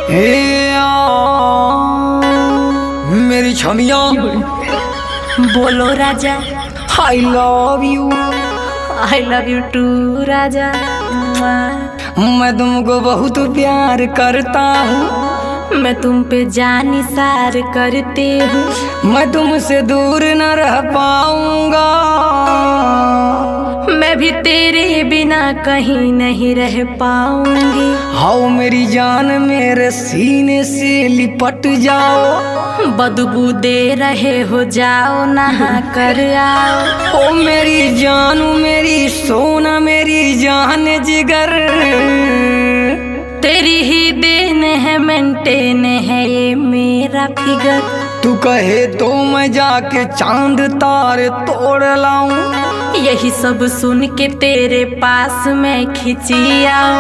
हे मेरी छमिया बोलो राजा। I love you. I love you too राजा। मैं तुमको बहुत प्यार करता हूँ। मैं तुम पे जान निसार करती हूँ। मैं तुमसे दूर न रह पाऊंगा। मैं भी तेरे बिना कहीं नहीं रह पाऊंगी। आओ मेरी जान मेरे सीने से लिपट जाओ। बदबू दे रहे हो जाओ नहा कर आओ। ओ मेरी जानू मेरी सोना मेरी जान जिगर। तेरी ही देन है मेंटेन है ये मेरा फिगर। तू कहे तो मैं जाके चांद तारे तोड़ लाऊं। यही सब सुन के तेरे पास मैं खिंची आऊं।